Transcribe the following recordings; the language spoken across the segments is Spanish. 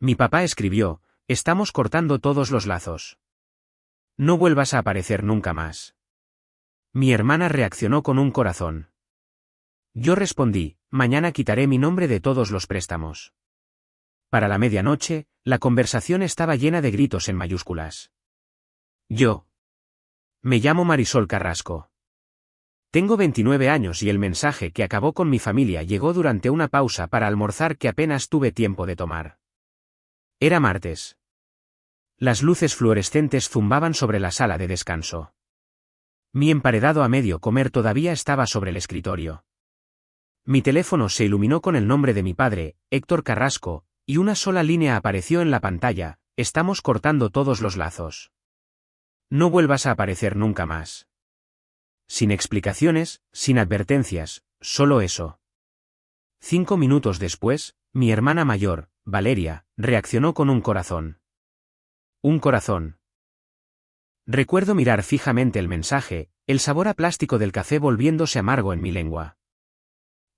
Mi papá escribió: estamos cortando todos los lazos. No vuelvas a aparecer nunca más. Mi hermana reaccionó con un corazón. Yo respondí: mañana quitaré mi nombre de todos los préstamos. Para la medianoche, la conversación estaba llena de gritos en mayúsculas. Yo. Me llamo Marisol Carrasco. Tengo 29 años y el mensaje que acabó con mi familia llegó durante una pausa para almorzar que apenas tuve tiempo de tomar. Era martes. Las luces fluorescentes zumbaban sobre la sala de descanso. Mi emparedado a medio comer todavía estaba sobre el escritorio. Mi teléfono se iluminó con el nombre de mi padre, Héctor Carrasco, y una sola línea apareció en la pantalla: estamos cortando todos los lazos. No vuelvas a aparecer nunca más. Sin explicaciones, sin advertencias, solo eso. 5 minutos después, mi hermana mayor, Valeria, reaccionó con un corazón. Un corazón. Recuerdo mirar fijamente el mensaje, el sabor a plástico del café volviéndose amargo en mi lengua.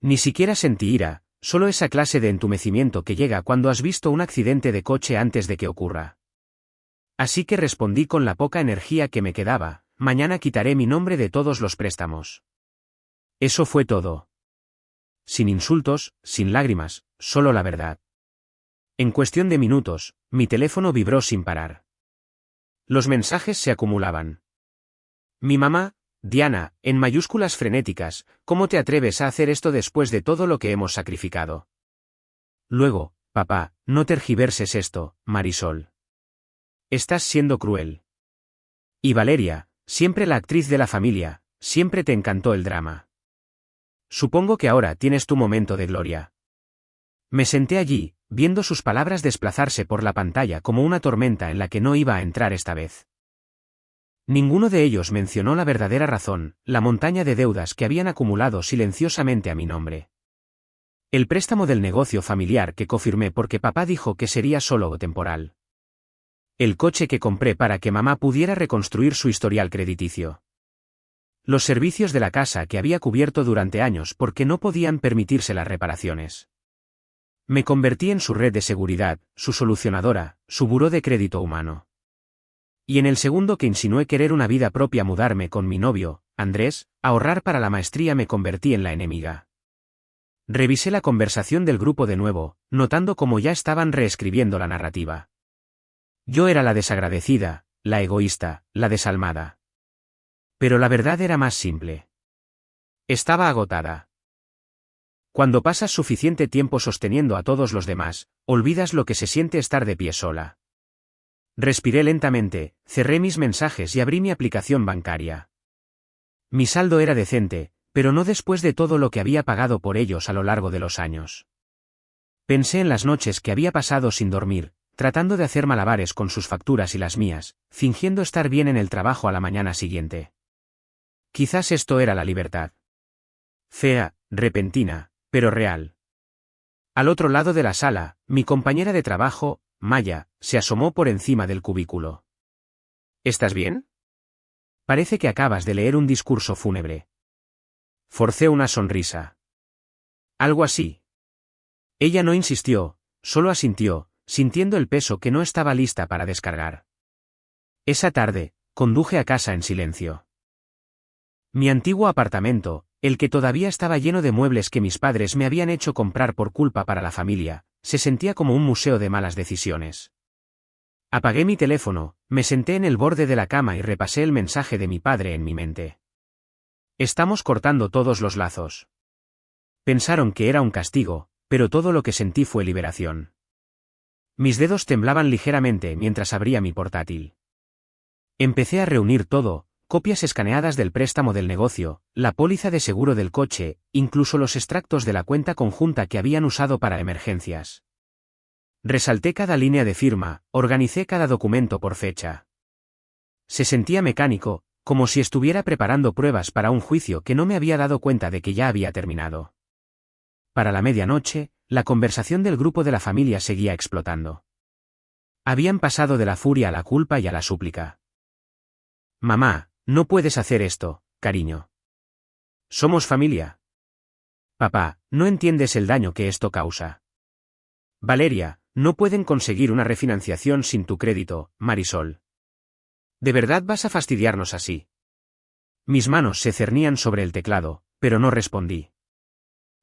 Ni siquiera sentí ira, solo esa clase de entumecimiento que llega cuando has visto un accidente de coche antes de que ocurra. Así que respondí con la poca energía que me quedaba: mañana quitaré mi nombre de todos los préstamos. Eso fue todo. Sin insultos, sin lágrimas, solo la verdad. En cuestión de minutos, mi teléfono vibró sin parar. Los mensajes se acumulaban. Mi mamá: Diana, en mayúsculas frenéticas: ¿cómo te atreves a hacer esto después de todo lo que hemos sacrificado? Luego: papá, no tergiverses esto, Marisol. Estás siendo cruel. Y Valeria: siempre la actriz de la familia, siempre te encantó el drama. Supongo que ahora tienes tu momento de gloria. Me senté allí, viendo sus palabras desplazarse por la pantalla como una tormenta en la que no iba a entrar esta vez. Ninguno de ellos mencionó la verdadera razón: la montaña de deudas que habían acumulado silenciosamente a mi nombre. El préstamo del negocio familiar que confirmé porque papá dijo que sería solo temporal. El coche que compré para que mamá pudiera reconstruir su historial crediticio. Los servicios de la casa que había cubierto durante años porque no podían permitirse las reparaciones. Me convertí en su red de seguridad, su solucionadora, su buró de crédito humano. Y en el segundo que insinué querer una vida propia, mudarme con mi novio, Andrés, ahorrar para la maestría, me convertí en la enemiga. Revisé la conversación del grupo de nuevo, notando cómo ya estaban reescribiendo la narrativa. Yo era la desagradecida, la egoísta, la desalmada. Pero la verdad era más simple. Estaba agotada. Cuando pasas suficiente tiempo sosteniendo a todos los demás, olvidas lo que se siente estar de pie sola. Respiré lentamente, cerré mis mensajes y abrí mi aplicación bancaria. Mi saldo era decente, pero no después de todo lo que había pagado por ellos a lo largo de los años. Pensé en las noches que había pasado sin dormir, tratando de hacer malabares con sus facturas y las mías, fingiendo estar bien en el trabajo a la mañana siguiente. Quizás esto era la libertad. Fea, repentina, pero real. Al otro lado de la sala, mi compañera de trabajo, Maya, se asomó por encima del cubículo. ¿Estás bien? Parece que acabas de leer un discurso fúnebre. Forcé una sonrisa. Algo así. Ella no insistió, solo asintió, sintiendo el peso que no estaba lista para descargar. Esa tarde, conduje a casa en silencio. Mi antiguo apartamento, el que todavía estaba lleno de muebles que mis padres me habían hecho comprar por culpa para la familia, se sentía como un museo de malas decisiones. Apagué mi teléfono, me senté en el borde de la cama y repasé el mensaje de mi padre en mi mente. Estamos cortando todos los lazos. Pensaron que era un castigo, pero todo lo que sentí fue liberación. Mis dedos temblaban ligeramente mientras abría mi portátil. Empecé a reunir todo: copias escaneadas del préstamo del negocio, la póliza de seguro del coche, incluso los extractos de la cuenta conjunta que habían usado para emergencias. Resalté cada línea de firma, organicé cada documento por fecha. Se sentía mecánico, como si estuviera preparando pruebas para un juicio que no me había dado cuenta de que ya había terminado. Para la medianoche, la conversación del grupo de la familia seguía explotando. Habían pasado de la furia a la culpa y a la súplica. Mamá, no puedes hacer esto, cariño. Somos familia. Papá, no entiendes el daño que esto causa. Valeria, no pueden conseguir una refinanciación sin tu crédito, Marisol. ¿De verdad vas a fastidiarnos así? Mis manos se cernían sobre el teclado, pero no respondí.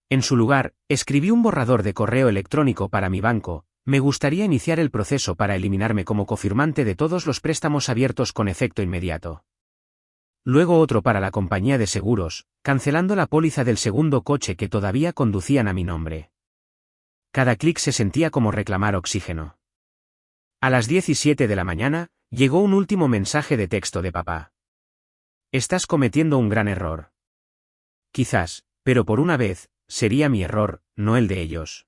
En su lugar, escribí un borrador de correo electrónico para mi banco. Me gustaría iniciar el proceso para eliminarme como cofirmante de todos los préstamos abiertos con efecto inmediato. Luego otro para la compañía de seguros, cancelando la póliza del segundo coche que todavía conducían a mi nombre. Cada clic se sentía como reclamar oxígeno. A las 17 de la mañana, llegó un último mensaje de texto de papá. Estás cometiendo un gran error. Quizás, pero por una vez, sería mi error, no el de ellos.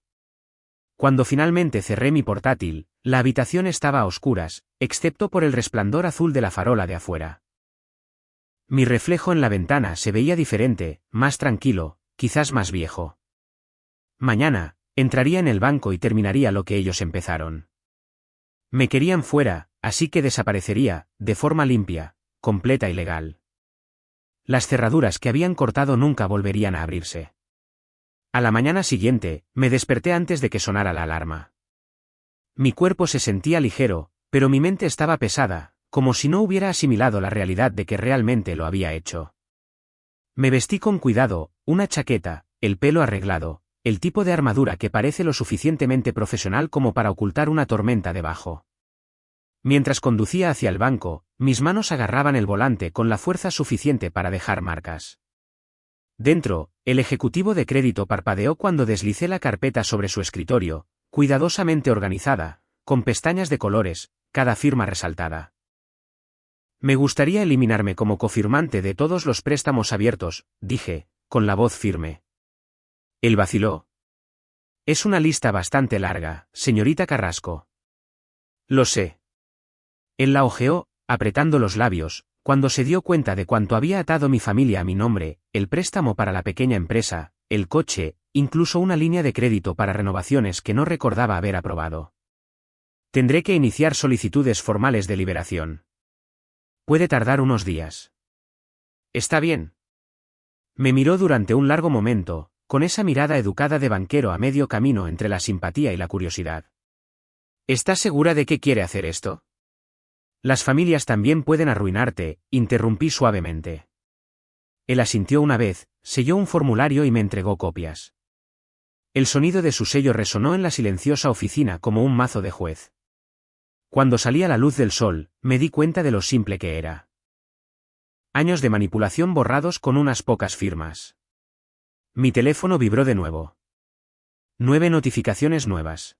Cuando finalmente cerré mi portátil, la habitación estaba a oscuras, excepto por el resplandor azul de la farola de afuera. Mi reflejo en la ventana se veía diferente, más tranquilo, quizás más viejo. Mañana, entraría en el banco y terminaría lo que ellos empezaron. Me querían fuera, así que desaparecería, de forma limpia, completa y legal. Las cerraduras que habían cortado nunca volverían a abrirse. A la mañana siguiente, me desperté antes de que sonara la alarma. Mi cuerpo se sentía ligero, pero mi mente estaba pesada, como si no hubiera asimilado la realidad de que realmente lo había hecho. Me vestí con cuidado, una chaqueta, el pelo arreglado, el tipo de armadura que parece lo suficientemente profesional como para ocultar una tormenta debajo. Mientras conducía hacia el banco, mis manos agarraban el volante con la fuerza suficiente para dejar marcas. Dentro, el ejecutivo de crédito parpadeó cuando deslicé la carpeta sobre su escritorio, cuidadosamente organizada, con pestañas de colores, cada firma resaltada. Me gustaría eliminarme como cofirmante de todos los préstamos abiertos, dije, con la voz firme. Él vaciló. Es una lista bastante larga, señorita Carrasco. Lo sé. Él la hojeó, apretando los labios, cuando se dio cuenta de cuánto había atado mi familia a mi nombre, el préstamo para la pequeña empresa, el coche, incluso una línea de crédito para renovaciones que no recordaba haber aprobado. Tendré que iniciar solicitudes formales de liberación. Puede tardar unos días. Está bien. Me miró durante un largo momento, con esa mirada educada de banquero a medio camino entre la simpatía y la curiosidad. ¿Estás segura de que quiere hacer esto? Las familias también pueden arruinarte, interrumpí suavemente. Él asintió una vez, selló un formulario y me entregó copias. El sonido de su sello resonó en la silenciosa oficina como un mazo de juez. Cuando salía la luz del sol, me di cuenta de lo simple que era. Años de manipulación borrados con unas pocas firmas. Mi teléfono vibró de nuevo. 9 notificaciones nuevas.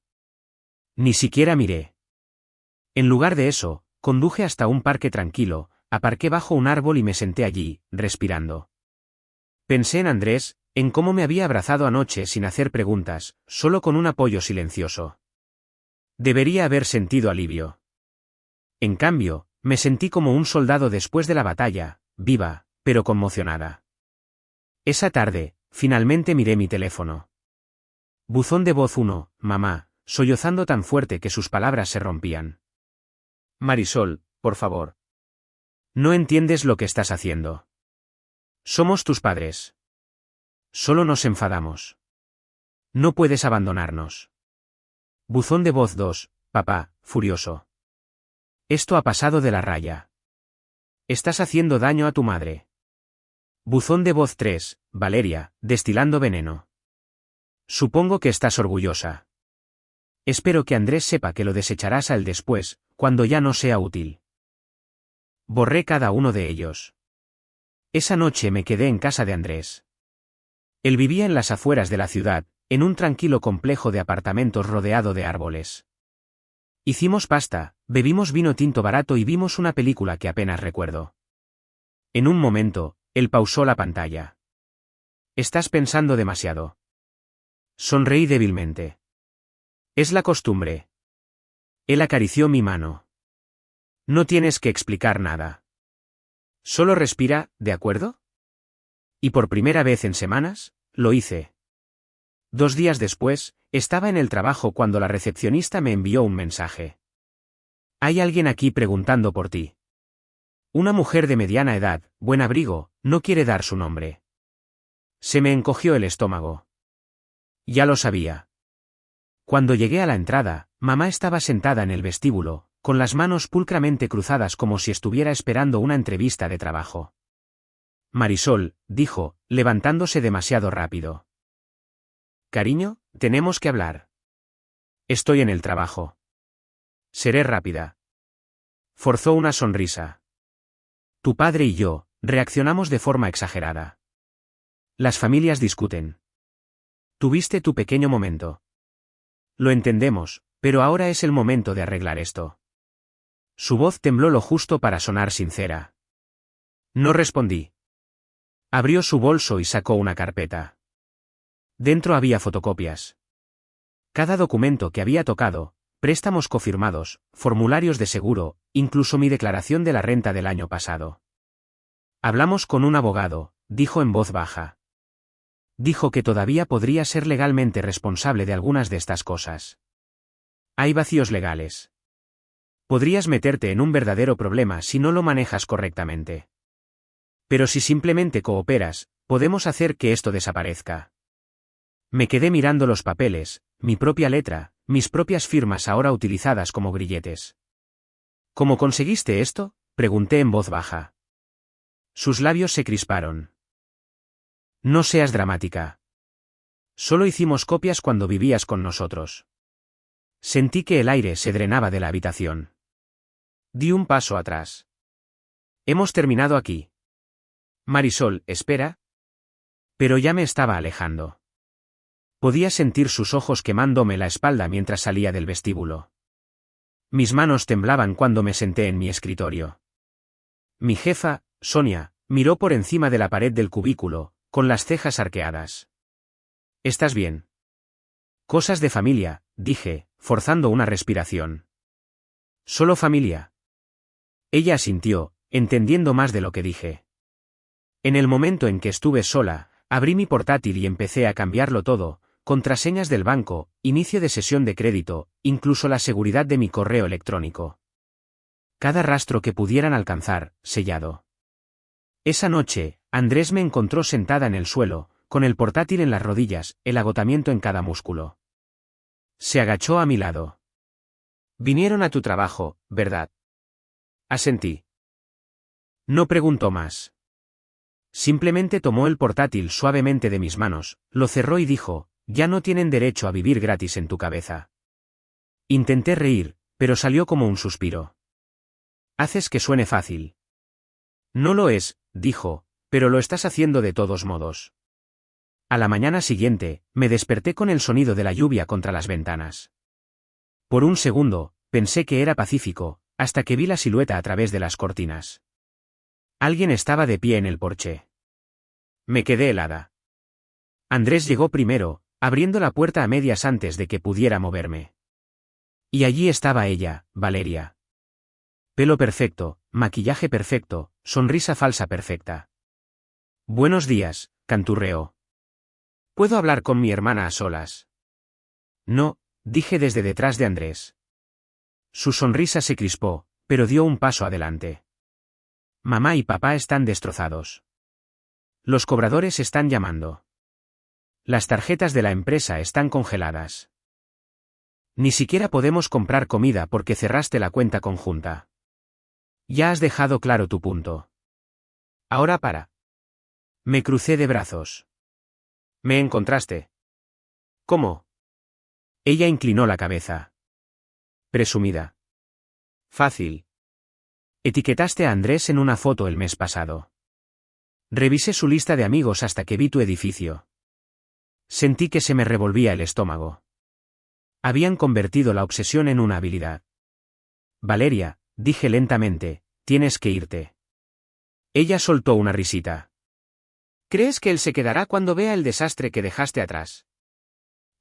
Ni siquiera miré. En lugar de eso, conduje hasta un parque tranquilo, aparqué bajo un árbol y me senté allí, respirando. Pensé en Andrés, en cómo me había abrazado anoche sin hacer preguntas, solo con un apoyo silencioso. Debería haber sentido alivio. En cambio, me sentí como un soldado después de la batalla, viva, pero conmocionada. Esa tarde, finalmente miré mi teléfono. Buzón de voz 1, mamá, sollozando tan fuerte que sus palabras se rompían. Marisol, por favor. No entiendes lo que estás haciendo. Somos tus padres. Solo nos enfadamos. No puedes abandonarnos. Buzón de voz 2, papá, furioso. Esto ha pasado de la raya. Estás haciendo daño a tu madre. Buzón de voz 3, Valeria, destilando veneno. Supongo que estás orgullosa. Espero que Andrés sepa que lo desecharás al después, cuando ya no sea útil. Borré cada uno de ellos. Esa noche me quedé en casa de Andrés. Él vivía en las afueras de la ciudad, en un tranquilo complejo de apartamentos rodeado de árboles. Hicimos pasta, bebimos vino tinto barato y vimos una película que apenas recuerdo. En un momento, él pausó la pantalla. Estás pensando demasiado. Sonreí débilmente. Es la costumbre. Él acarició mi mano. No tienes que explicar nada. Solo respira, ¿de acuerdo? Y por primera vez en semanas, lo hice. 2 días después, estaba en el trabajo cuando la recepcionista me envió un mensaje. Hay alguien aquí preguntando por ti. Una mujer de mediana edad, buen abrigo, no quiere dar su nombre. Se me encogió el estómago. Ya lo sabía. Cuando llegué a la entrada, mamá estaba sentada en el vestíbulo, con las manos pulcramente cruzadas como si estuviera esperando una entrevista de trabajo. Marisol, dijo, levantándose demasiado rápido. Cariño, tenemos que hablar. Estoy en el trabajo. Seré rápida. Forzó una sonrisa. Tu padre y yo, reaccionamos de forma exagerada. Las familias discuten. Tuviste tu pequeño momento. Lo entendemos, pero ahora es el momento de arreglar esto. Su voz tembló lo justo para sonar sincera. No respondí. Abrió su bolso y sacó una carpeta. Dentro había fotocopias. Cada documento que había tocado, préstamos cofirmados, formularios de seguro, incluso mi declaración de la renta del año pasado. Hablamos con un abogado, dijo en voz baja. Dijo que todavía podría ser legalmente responsable de algunas de estas cosas. Hay vacíos legales. Podrías meterte en un verdadero problema si no lo manejas correctamente. Pero si simplemente cooperas, podemos hacer que esto desaparezca. Me quedé mirando los papeles, mi propia letra, mis propias firmas ahora utilizadas como grilletes. ¿Cómo conseguiste esto?, pregunté en voz baja. Sus labios se crisparon. No seas dramática. Solo hicimos copias cuando vivías con nosotros. Sentí que el aire se drenaba de la habitación. Di un paso atrás. Hemos terminado aquí. Marisol, espera. Pero ya me estaba alejando. Podía sentir sus ojos quemándome la espalda mientras salía del vestíbulo. Mis manos temblaban cuando me senté en mi escritorio. Mi jefa, Sonia, miró por encima de la pared del cubículo, con las cejas arqueadas. ¿Estás bien? Cosas de familia, dije, forzando una respiración. ¿Solo familia? Ella asintió, entendiendo más de lo que dije. En el momento en que estuve sola, abrí mi portátil y empecé a cambiarlo todo, contraseñas del banco, inicio de sesión de crédito, incluso la seguridad de mi correo electrónico. Cada rastro que pudieran alcanzar, sellado. Esa noche, Andrés me encontró sentada en el suelo, con el portátil en las rodillas, el agotamiento en cada músculo. Se agachó a mi lado. Vinieron a tu trabajo, ¿verdad? Asentí. No preguntó más. Simplemente tomó el portátil suavemente de mis manos, lo cerró y dijo, ya no tienen derecho a vivir gratis en tu cabeza. Intenté reír, pero salió como un suspiro. Haces que suene fácil. No lo es, dijo, pero lo estás haciendo de todos modos. A la mañana siguiente, me desperté con el sonido de la lluvia contra las ventanas. Por un segundo, pensé que era Pacífico, hasta que vi la silueta a través de las cortinas. Alguien estaba de pie en el porche. Me quedé helada. Andrés llegó primero, abriendo la puerta a medias antes de que pudiera moverme. Y allí estaba ella, Valeria. Pelo perfecto, maquillaje perfecto, sonrisa falsa perfecta. Buenos días, canturreó. ¿Puedo hablar con mi hermana a solas? No, dije desde detrás de Andrés. Su sonrisa se crispó, pero dio un paso adelante. Mamá y papá están destrozados. Los cobradores están llamando. Las tarjetas de la empresa están congeladas. Ni siquiera podemos comprar comida porque cerraste la cuenta conjunta. Ya has dejado claro tu punto. Ahora para. Me crucé de brazos. ¿Me encontraste? ¿Cómo? Ella inclinó la cabeza. Presumida. Fácil. Etiquetaste a Andrés en una foto el mes pasado. Revisé su lista de amigos hasta que vi tu edificio. Sentí que se me revolvía el estómago. Habían convertido la obsesión en una habilidad. Valeria, dije lentamente, tienes que irte. Ella soltó una risita. ¿Crees que él se quedará cuando vea el desastre que dejaste atrás?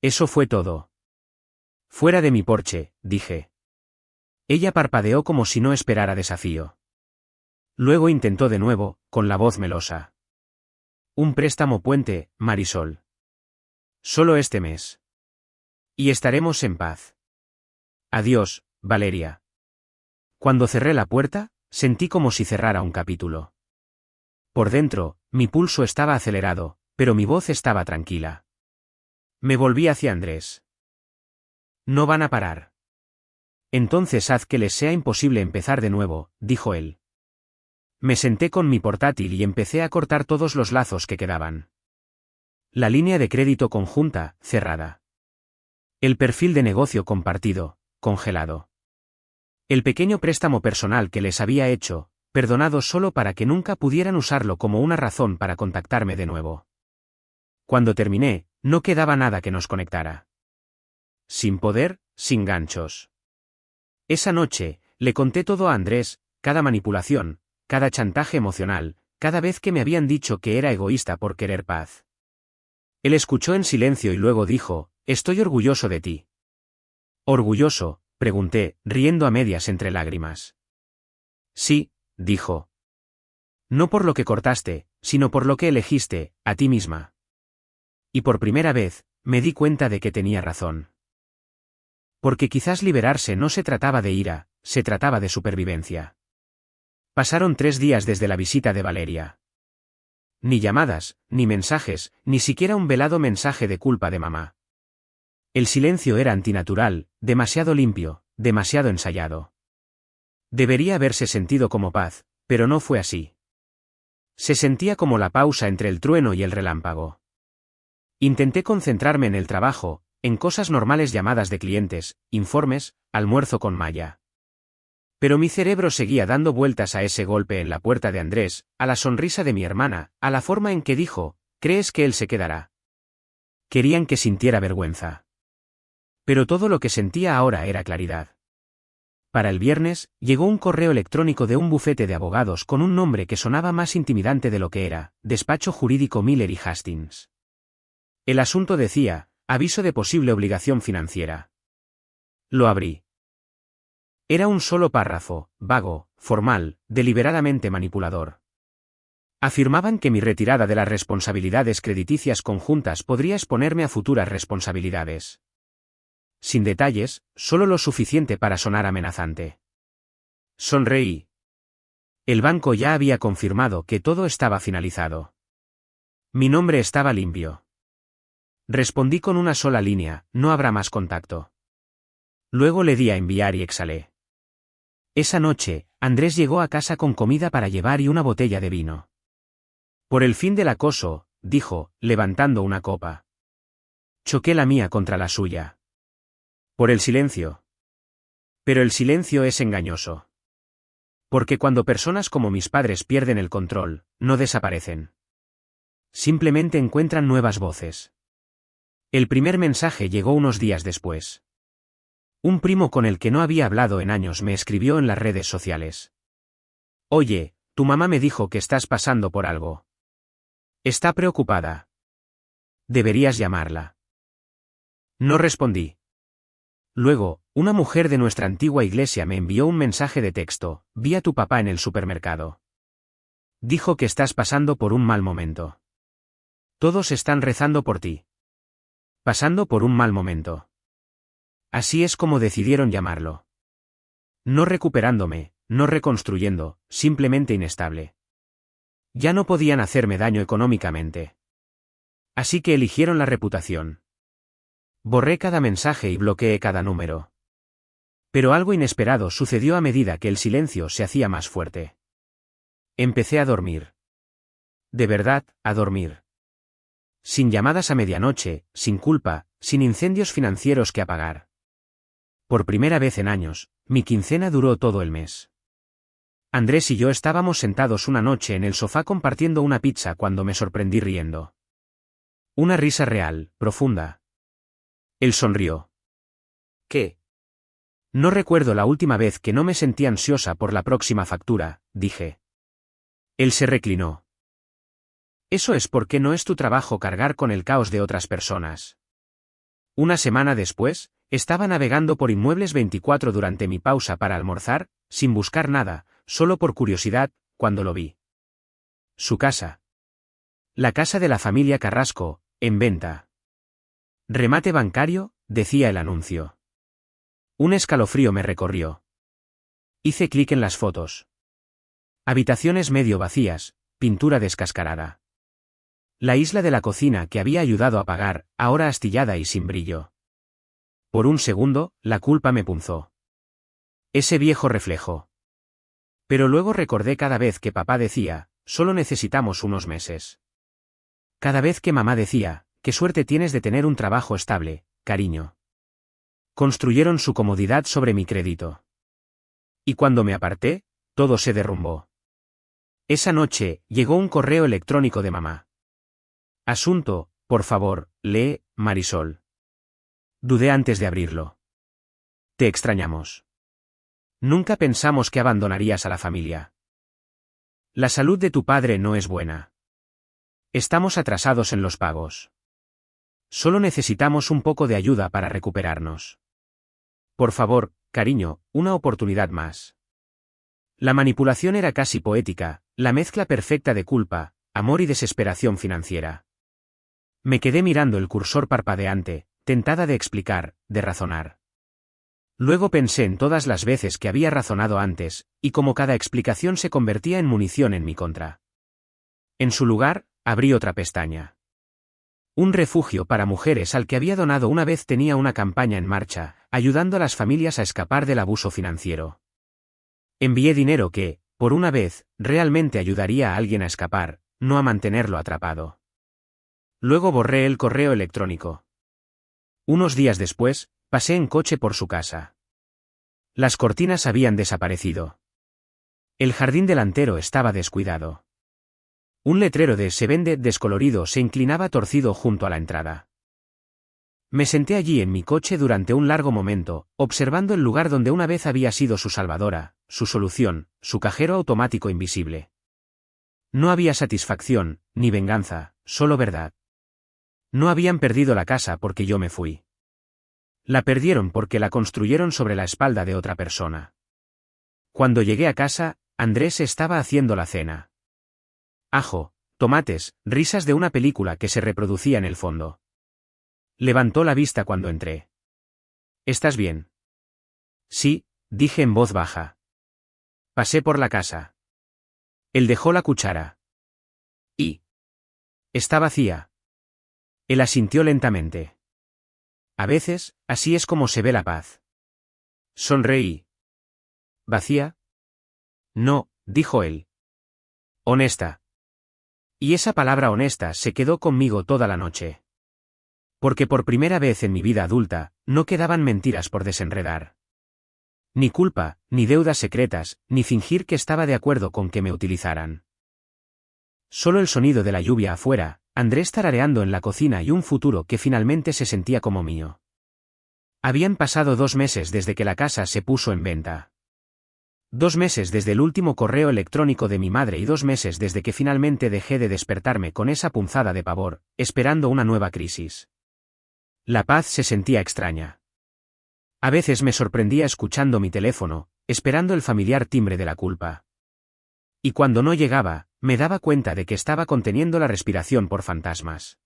Eso fue todo. Fuera de mi porche, dije. Ella parpadeó como si no esperara desafío. Luego intentó de nuevo, con la voz melosa. Un préstamo puente, Marisol. Solo este mes. Y estaremos en paz. Adiós, Valeria. Cuando cerré la puerta, sentí como si cerrara un capítulo. Por dentro, mi pulso estaba acelerado, pero mi voz estaba tranquila. Me volví hacia Andrés. No van a parar. Entonces haz que les sea imposible empezar de nuevo, dijo él. Me senté con mi portátil y empecé a cortar todos los lazos que quedaban. La línea de crédito conjunta, cerrada. El perfil de negocio compartido, congelado. El pequeño préstamo personal que les había hecho, perdonado solo para que nunca pudieran usarlo como una razón para contactarme de nuevo. Cuando terminé, no quedaba nada que nos conectara. Sin poder, sin ganchos. Esa noche, le conté todo a Andrés, cada manipulación, cada chantaje emocional, cada vez que me habían dicho que era egoísta por querer paz. Él escuchó en silencio y luego dijo, «Estoy orgulloso de ti». «¿Orgulloso?», pregunté, riendo a medias entre lágrimas. «Sí», dijo. «No por lo que cortaste, sino por lo que elegiste, a ti misma». Y por primera vez, me di cuenta de que tenía razón. Porque quizás liberarse no se trataba de ira, se trataba de supervivencia. Pasaron 3 días desde la visita de Valeria. Ni llamadas, ni mensajes, ni siquiera un velado mensaje de culpa de mamá. El silencio era antinatural, demasiado limpio, demasiado ensayado. Debería haberse sentido como paz, pero no fue así. Se sentía como la pausa entre el trueno y el relámpago. Intenté concentrarme en el trabajo, en cosas normales, llamadas de clientes, informes, almuerzo con Maya. Pero mi cerebro seguía dando vueltas a ese golpe en la puerta de Andrés, a la sonrisa de mi hermana, a la forma en que dijo, «¿Crees que él se quedará?». Querían que sintiera vergüenza. Pero todo lo que sentía ahora era claridad. Para el viernes, llegó un correo electrónico de un bufete de abogados con un nombre que sonaba más intimidante de lo que era, Despacho Jurídico Miller y Hastings. El asunto decía, aviso de posible obligación financiera. Lo abrí. Era un solo párrafo, vago, formal, deliberadamente manipulador. Afirmaban que mi retirada de las responsabilidades crediticias conjuntas podría exponerme a futuras responsabilidades. Sin detalles, solo lo suficiente para sonar amenazante. Sonreí. El banco ya había confirmado que todo estaba finalizado. Mi nombre estaba limpio. Respondí con una sola línea, no habrá más contacto. Luego le di a enviar y exhalé. Esa noche, Andrés llegó a casa con comida para llevar y una botella de vino. Por el fin del acoso, dijo, levantando una copa. Choqué la mía contra la suya. Por el silencio. Pero el silencio es engañoso. Porque cuando personas como mis padres pierden el control, no desaparecen. Simplemente encuentran nuevas voces. El primer mensaje llegó unos días después. Un primo con el que no había hablado en años me escribió en las redes sociales. Oye, tu mamá me dijo que estás pasando por algo. Está preocupada. Deberías llamarla. No respondí. Luego, una mujer de nuestra antigua iglesia me envió un mensaje de texto, vi a tu papá en el supermercado. Dijo que estás pasando por un mal momento. Todos están rezando por ti. Pasando por un mal momento. Así es como decidieron llamarlo. No recuperándome, no reconstruyendo, simplemente inestable. Ya no podían hacerme daño económicamente. Así que eligieron la reputación. Borré cada mensaje y bloqueé cada número. Pero algo inesperado sucedió a medida que el silencio se hacía más fuerte. Empecé a dormir. De verdad, a dormir. Sin llamadas a medianoche, sin culpa, sin incendios financieros que apagar. Por primera vez en años, mi quincena duró todo el mes. Andrés y yo estábamos sentados una noche en el sofá compartiendo una pizza cuando me sorprendí riendo. Una risa real, profunda. Él sonrió. ¿Qué? No recuerdo la última vez que no me sentí ansiosa por la próxima factura, dije. Él se reclinó. Eso es porque no es tu trabajo cargar con el caos de otras personas. Una semana después, estaba navegando por Inmuebles 24 durante mi pausa para almorzar, sin buscar nada, solo por curiosidad, cuando lo vi. Su casa. La casa de la familia Carrasco, en venta. Remate bancario, decía el anuncio. Un escalofrío me recorrió. Hice clic en las fotos. Habitaciones medio vacías, pintura descascarada. La isla de la cocina que había ayudado a pagar, ahora astillada y sin brillo. Por un segundo, la culpa me punzó. Ese viejo reflejo. Pero luego recordé cada vez que papá decía, solo necesitamos unos meses. Cada vez que mamá decía, qué suerte tienes de tener un trabajo estable, cariño. Construyeron su comodidad sobre mi crédito. Y cuando me aparté, todo se derrumbó. Esa noche, llegó un correo electrónico de mamá. Asunto, por favor, lee, Marisol. Dudé antes de abrirlo. Te extrañamos. Nunca pensamos que abandonarías a la familia. La salud de tu padre no es buena. Estamos atrasados en los pagos. Solo necesitamos un poco de ayuda para recuperarnos. Por favor, cariño, una oportunidad más. La manipulación era casi poética, la mezcla perfecta de culpa, amor y desesperación financiera. Me quedé mirando el cursor parpadeante, tentada de explicar, de razonar. Luego pensé en todas las veces que había razonado antes, y cómo cada explicación se convertía en munición en mi contra. En su lugar, abrí otra pestaña. Un refugio para mujeres al que había donado una vez tenía una campaña en marcha, ayudando a las familias a escapar del abuso financiero. Envié dinero que, por una vez, realmente ayudaría a alguien a escapar, no a mantenerlo atrapado. Luego borré el correo electrónico. Unos días después, pasé en coche por su casa. Las cortinas habían desaparecido. El jardín delantero estaba descuidado. Un letrero de "Se vende" descolorido se inclinaba torcido junto a la entrada. Me senté allí en mi coche durante un largo momento, observando el lugar donde una vez había sido su salvadora, su solución, su cajero automático invisible. No había satisfacción, ni venganza, solo verdad. No habían perdido la casa porque yo me fui. La perdieron porque la construyeron sobre la espalda de otra persona. Cuando llegué a casa, Andrés estaba haciendo la cena. Ajo, tomates, risas de una película que se reproducía en el fondo. Levantó la vista cuando entré. ¿Estás bien? Sí, dije en voz baja. Pasé por la casa. Él dejó la cuchara. ¿Y? Está vacía. Él asintió lentamente. A veces, así es como se ve la paz. Sonreí. ¿Vacía? No, dijo él. Honesta. Y esa palabra honesta se quedó conmigo toda la noche. Porque por primera vez en mi vida adulta, no quedaban mentiras por desenredar. Ni culpa, ni deudas secretas, ni fingir que estaba de acuerdo con que me utilizaran. Solo el sonido de la lluvia afuera, Andrés tarareando en la cocina y un futuro que finalmente se sentía como mío. Habían pasado 2 meses desde que la casa se puso en venta. 2 meses desde el último correo electrónico de mi madre y 2 meses desde que finalmente dejé de despertarme con esa punzada de pavor, esperando una nueva crisis. La paz se sentía extraña. A veces me sorprendía escuchando mi teléfono, esperando el familiar timbre de la culpa. Y cuando no llegaba, me daba cuenta de que estaba conteniendo la respiración por fantasmas.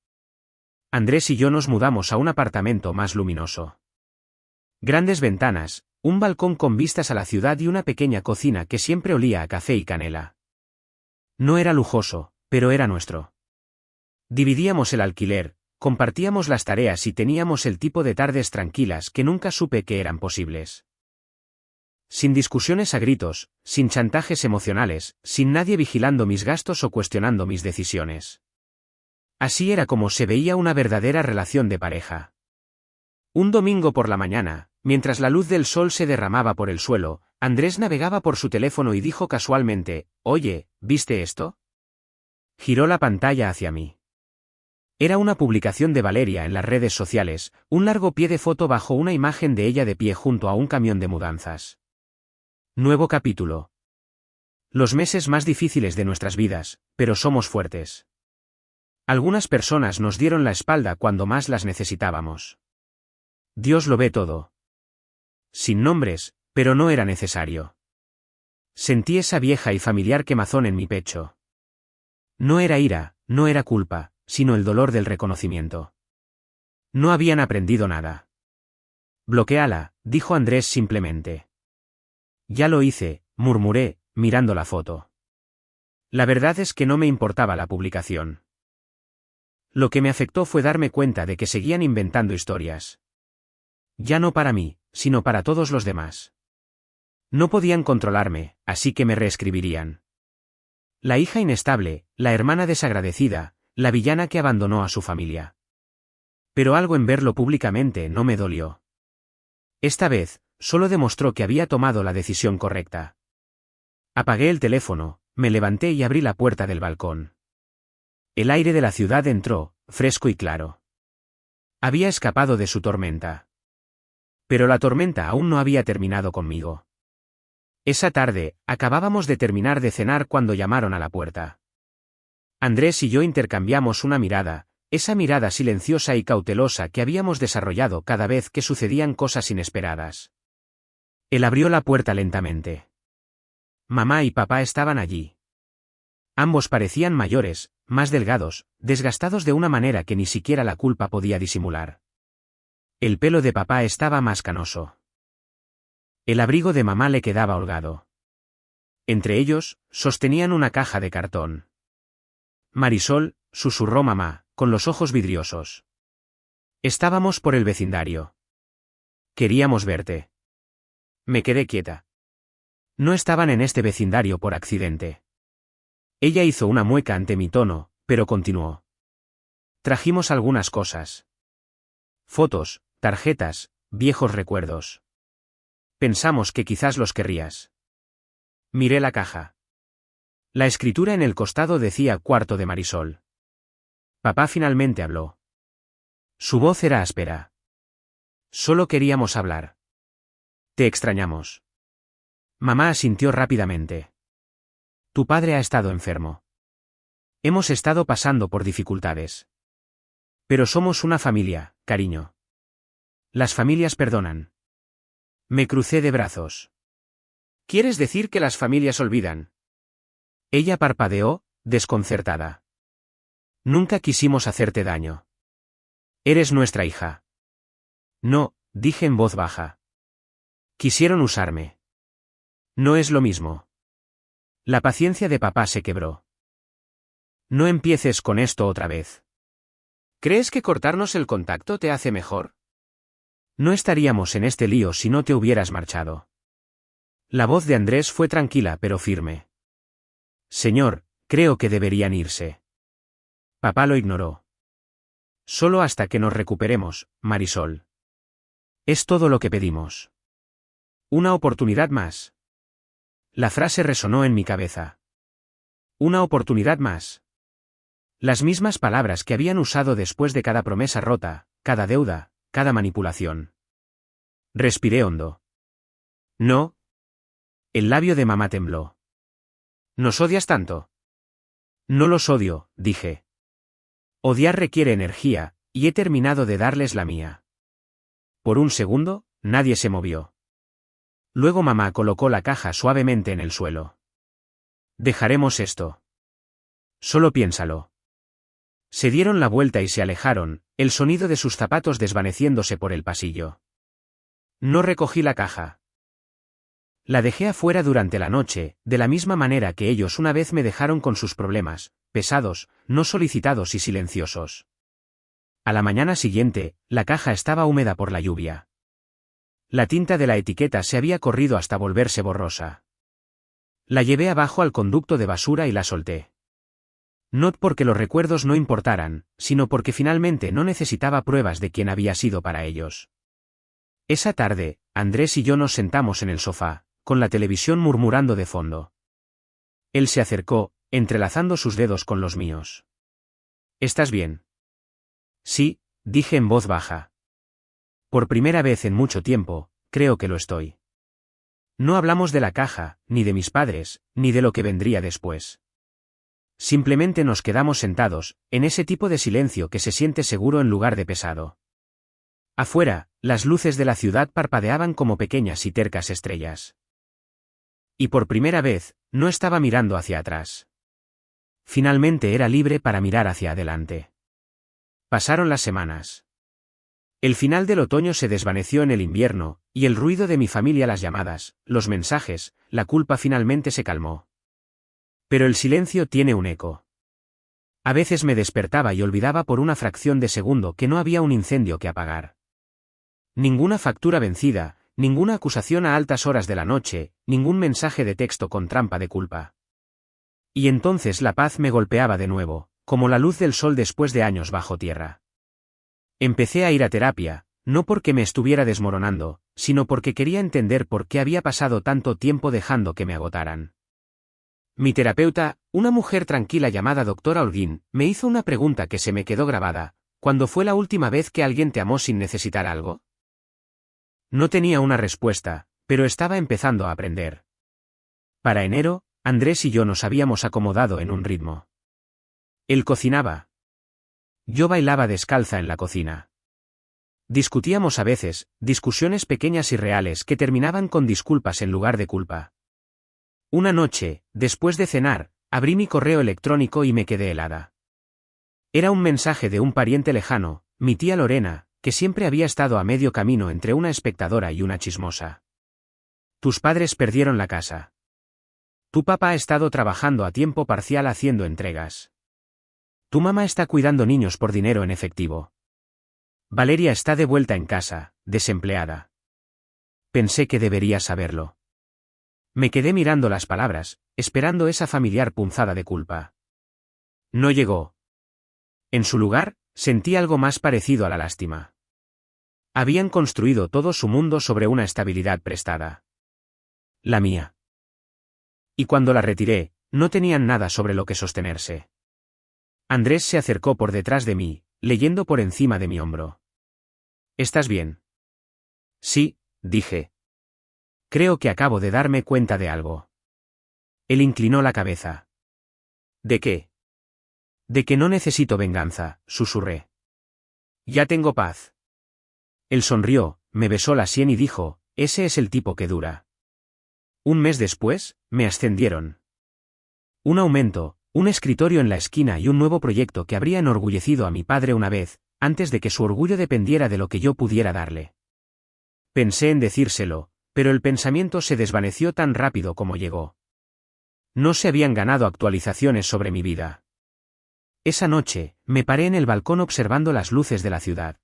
Andrés y yo nos mudamos a un apartamento más luminoso. Grandes ventanas, un balcón con vistas a la ciudad y una pequeña cocina que siempre olía a café y canela. No era lujoso, pero era nuestro. Dividíamos el alquiler, compartíamos las tareas y teníamos el tipo de tardes tranquilas que nunca supe que eran posibles. Sin discusiones a gritos, sin chantajes emocionales, sin nadie vigilando mis gastos o cuestionando mis decisiones. Así era como se veía una verdadera relación de pareja. Un domingo por la mañana, mientras la luz del sol se derramaba por el suelo, Andrés navegaba por su teléfono y dijo casualmente, «Oye, ¿viste esto?». Giró la pantalla hacia mí. Era una publicación de Valeria en las redes sociales, un largo pie de foto bajo una imagen de ella de pie junto a un camión de mudanzas. Nuevo capítulo. Los meses más difíciles de nuestras vidas, pero somos fuertes. Algunas personas nos dieron la espalda cuando más las necesitábamos. Dios lo ve todo. Sin nombres, pero no era necesario. Sentí esa vieja y familiar quemazón en mi pecho. No era ira, no era culpa, sino el dolor del reconocimiento. No habían aprendido nada. Bloquéala, dijo Andrés simplemente. Ya lo hice, murmuré, mirando la foto. La verdad es que no me importaba la publicación. Lo que me afectó fue darme cuenta de que seguían inventando historias. Ya no para mí, sino para todos los demás. No podían controlarme, así que me reescribirían. La hija inestable, la hermana desagradecida, la villana que abandonó a su familia. Pero algo en verlo públicamente no me dolió. Esta vez, solo demostró que había tomado la decisión correcta. Apagué el teléfono, me levanté y abrí la puerta del balcón. El aire de la ciudad entró, fresco y claro. Había escapado de su tormenta. Pero la tormenta aún no había terminado conmigo. Esa tarde, acabábamos de terminar de cenar cuando llamaron a la puerta. Andrés y yo intercambiamos una mirada, esa mirada silenciosa y cautelosa que habíamos desarrollado cada vez que sucedían cosas inesperadas. Él abrió la puerta lentamente. Mamá y papá estaban allí. Ambos parecían mayores, más delgados, desgastados de una manera que ni siquiera la culpa podía disimular. El pelo de papá estaba más canoso. El abrigo de mamá le quedaba holgado. Entre ellos, sostenían una caja de cartón. Marisol, susurró mamá, con los ojos vidriosos. Estábamos por el vecindario. Queríamos verte. Me quedé quieta. No estaban en este vecindario por accidente. Ella hizo una mueca ante mi tono, pero continuó. Trajimos algunas cosas. Fotos, tarjetas, viejos recuerdos. Pensamos que quizás los querrías. Miré la caja. La escritura en el costado decía cuarto de Marisol. Papá finalmente habló. Su voz era áspera. Solo queríamos hablar. Te extrañamos. Mamá asintió rápidamente. Tu padre ha estado enfermo. Hemos estado pasando por dificultades. Pero somos una familia, cariño. Las familias perdonan. Me crucé de brazos. ¿Quieres decir que las familias olvidan? Ella parpadeó, desconcertada. Nunca quisimos hacerte daño. Eres nuestra hija. No, dije en voz baja. Quisieron usarme. No es lo mismo. La paciencia de papá se quebró. No empieces con esto otra vez. ¿Crees que cortarnos el contacto te hace mejor? No estaríamos en este lío si no te hubieras marchado. La voz de Andrés fue tranquila pero firme. Señor, creo que deberían irse. Papá lo ignoró. Solo hasta que nos recuperemos, Marisol. Es todo lo que pedimos. Una oportunidad más. La frase resonó en mi cabeza. Una oportunidad más. Las mismas palabras que habían usado después de cada promesa rota, cada deuda, cada manipulación. Respiré hondo. No. El labio de mamá tembló. ¿Nos odias tanto? No los odio, dije. Odiar requiere energía, y he terminado de darles la mía. Por un segundo, nadie se movió. Luego mamá colocó la caja suavemente en el suelo. Dejaremos esto. Solo piénsalo. Se dieron la vuelta y se alejaron, el sonido de sus zapatos desvaneciéndose por el pasillo. No recogí la caja. La dejé afuera durante la noche, de la misma manera que ellos una vez me dejaron con sus problemas, pesados, no solicitados y silenciosos. A la mañana siguiente, la caja estaba húmeda por la lluvia. La tinta de la etiqueta se había corrido hasta volverse borrosa. La llevé abajo al conducto de basura y la solté. No porque los recuerdos no importaran, sino porque finalmente no necesitaba pruebas de quién había sido para ellos. Esa tarde, Andrés y yo nos sentamos en el sofá, con la televisión murmurando de fondo. Él se acercó, entrelazando sus dedos con los míos. ¿Estás bien? Sí, dije en voz baja. Por primera vez en mucho tiempo, creo que lo estoy. No hablamos de la caja, ni de mis padres, ni de lo que vendría después. Simplemente nos quedamos sentados, en ese tipo de silencio que se siente seguro en lugar de pesado. Afuera, las luces de la ciudad parpadeaban como pequeñas y tercas estrellas. Y por primera vez, no estaba mirando hacia atrás. Finalmente era libre para mirar hacia adelante. Pasaron las semanas. El final del otoño se desvaneció en el invierno, y el ruido de mi familia, las llamadas, los mensajes, la culpa finalmente se calmó. Pero el silencio tiene un eco. A veces me despertaba y olvidaba por una fracción de segundo que no había un incendio que apagar. Ninguna factura vencida, ninguna acusación a altas horas de la noche, ningún mensaje de texto con trampa de culpa. Y entonces la paz me golpeaba de nuevo, como la luz del sol después de años bajo tierra. Empecé a ir a terapia, no porque me estuviera desmoronando, sino porque quería entender por qué había pasado tanto tiempo dejando que me agotaran. Mi terapeuta, una mujer tranquila llamada doctora Holguín, me hizo una pregunta que se me quedó grabada: ¿cuándo fue la última vez que alguien te amó sin necesitar algo? No tenía una respuesta, pero estaba empezando a aprender. Para enero, Andrés y yo nos habíamos acomodado en un ritmo. Él cocinaba. Yo bailaba descalza en la cocina. Discutíamos a veces, discusiones pequeñas y reales que terminaban con disculpas en lugar de culpa. Una noche, después de cenar, abrí mi correo electrónico y me quedé helada. Era un mensaje de un pariente lejano, mi tía Lorena, que siempre había estado a medio camino entre una espectadora y una chismosa. Tus padres perdieron la casa. Tu papá ha estado trabajando a tiempo parcial haciendo entregas. Tu mamá está cuidando niños por dinero en efectivo. Valeria está de vuelta en casa, desempleada. Pensé que debería saberlo. Me quedé mirando las palabras, esperando esa familiar punzada de culpa. No llegó. En su lugar, sentí algo más parecido a la lástima. Habían construido todo su mundo sobre una estabilidad prestada. La mía. Y cuando la retiré, no tenían nada sobre lo que sostenerse. Andrés se acercó por detrás de mí, leyendo por encima de mi hombro. ¿Estás bien? Sí, dije. Creo que acabo de darme cuenta de algo. Él inclinó la cabeza. ¿De qué? De que no necesito venganza, susurré. Ya tengo paz. Él sonrió, me besó la sien y dijo: ese es el tipo que dura. Un mes después, me ascendieron. Un aumento, un escritorio en la esquina y un nuevo proyecto que habría enorgullecido a mi padre una vez, antes de que su orgullo dependiera de lo que yo pudiera darle. Pensé en decírselo, pero el pensamiento se desvaneció tan rápido como llegó. No se habían ganado actualizaciones sobre mi vida. Esa noche, me paré en el balcón observando las luces de la ciudad.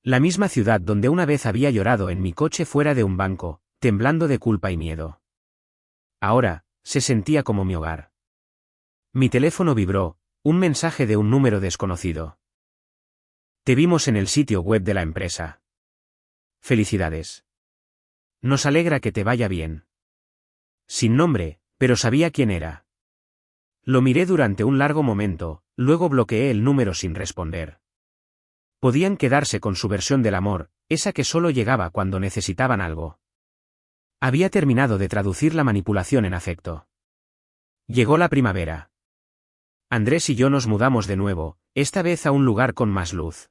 La misma ciudad donde una vez había llorado en mi coche fuera de un banco, temblando de culpa y miedo. Ahora, se sentía como mi hogar. Mi teléfono vibró, un mensaje de un número desconocido. Te vimos en el sitio web de la empresa. Felicidades. Nos alegra que te vaya bien. Sin nombre, pero sabía quién era. Lo miré durante un largo momento, luego bloqueé el número sin responder. Podían quedarse con su versión del amor, esa que solo llegaba cuando necesitaban algo. Había terminado de traducir la manipulación en afecto. Llegó la primavera. Andrés y yo nos mudamos de nuevo, esta vez a un lugar con más luz.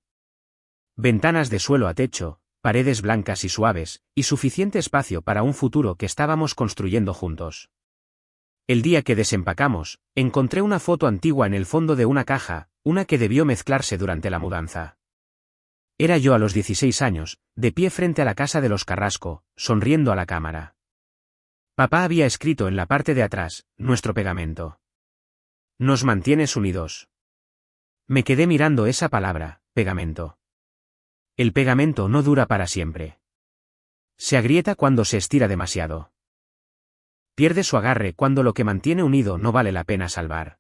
Ventanas de suelo a techo, paredes blancas y suaves, y suficiente espacio para un futuro que estábamos construyendo juntos. El día que desempacamos, encontré una foto antigua en el fondo de una caja, una que debió mezclarse durante la mudanza. Era yo a los 16 años, de pie frente a la casa de los Carrasco, sonriendo a la cámara. Papá había escrito en la parte de atrás: nuestro pegamento. Nos mantienes unidos. Me quedé mirando esa palabra, pegamento. El pegamento no dura para siempre. Se agrieta cuando se estira demasiado. Pierde su agarre cuando lo que mantiene unido no vale la pena salvar.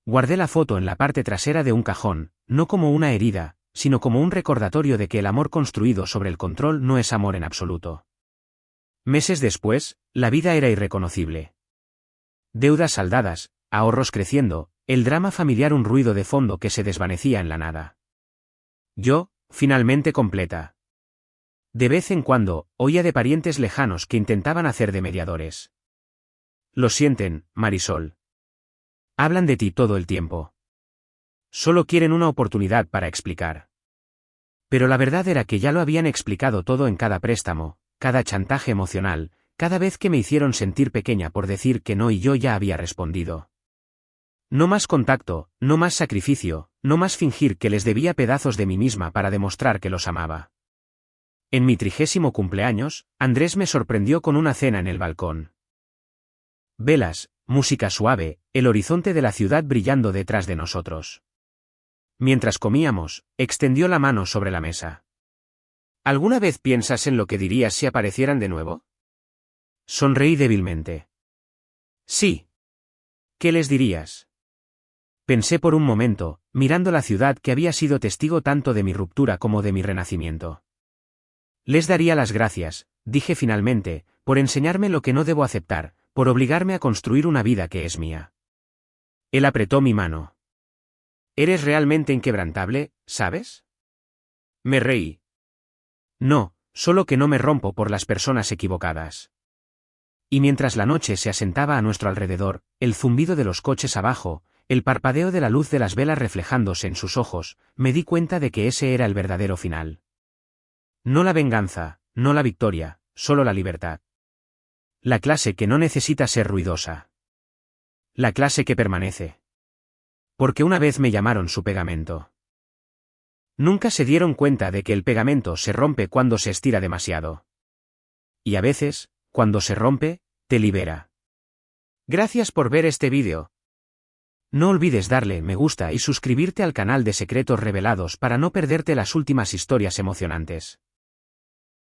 Guardé la foto en la parte trasera de un cajón, no como una herida, sino como un recordatorio de que el amor construido sobre el control no es amor en absoluto. Meses después, la vida era irreconocible. Deudas saldadas, ahorros creciendo, el drama familiar, un ruido de fondo que se desvanecía en la nada. Yo, finalmente completa. De vez en cuando, oía de parientes lejanos que intentaban hacer de mediadores. Lo sienten, Marisol. Hablan de ti todo el tiempo. Solo quieren una oportunidad para explicar. Pero la verdad era que ya lo habían explicado todo en cada préstamo, cada chantaje emocional, cada vez que me hicieron sentir pequeña por decir que no, y yo ya había respondido. No más contacto, no más sacrificio, no más fingir que les debía pedazos de mí misma para demostrar que los amaba. En mi 30º cumpleaños, Andrés me sorprendió con una cena en el balcón. Velas, música suave, el horizonte de la ciudad brillando detrás de nosotros. Mientras comíamos, extendió la mano sobre la mesa. ¿Alguna vez piensas en lo que dirías si aparecieran de nuevo? Sonreí débilmente. Sí. ¿Qué les dirías? Pensé por un momento, mirando la ciudad que había sido testigo tanto de mi ruptura como de mi renacimiento. Les daría las gracias, dije finalmente, por enseñarme lo que no debo aceptar, por obligarme a construir una vida que es mía. Él apretó mi mano. Eres realmente inquebrantable, ¿sabes? Me reí. No, solo que no me rompo por las personas equivocadas. Y mientras la noche se asentaba a nuestro alrededor, el zumbido de los coches abajo, el parpadeo de la luz de las velas reflejándose en sus ojos, me di cuenta de que ese era el verdadero final. No la venganza, no la victoria, solo la libertad. La clase que no necesita ser ruidosa. La clase que permanece. Porque una vez me llamaron su pegamento. Nunca se dieron cuenta de que el pegamento se rompe cuando se estira demasiado. Y a veces, cuando se rompe, te libera. Gracias por ver este vídeo. No olvides darle me gusta y suscribirte al canal de Secretos Revelados para no perderte las últimas historias emocionantes.